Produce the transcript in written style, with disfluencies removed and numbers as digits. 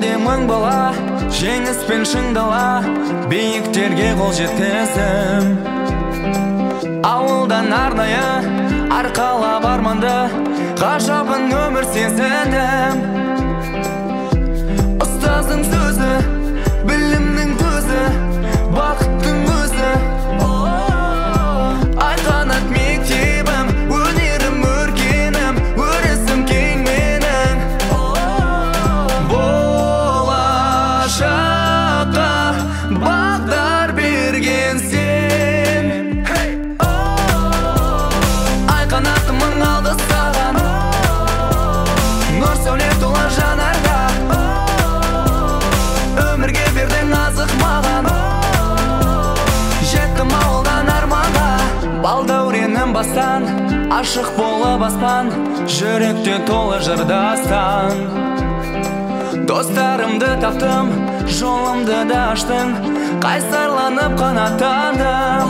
өмірде мың бала, жеңіспен шыңдала, биіктерге қол жеткіздім. Ауылдан арнайы арқалап арманды, ғажабын өмір сезіндім. Ұстаздың сөзі, білімнің көзі, бақыттың өзі. Ай қанат мектебім, өнерім өркенім, өрісім кең менің. Болашаққа бағдар берген сен. Ай қанатымың алды саған, нұр сәуле толы жанарда. Өмірге бердің азық маған, жеттім ауылдан арманға. Балдәуренім бастан, ашық болып аспан, жүректе толы жыр дастан. Достарымды таптым, жолымды да аштың, қайсарланып қанаттандым.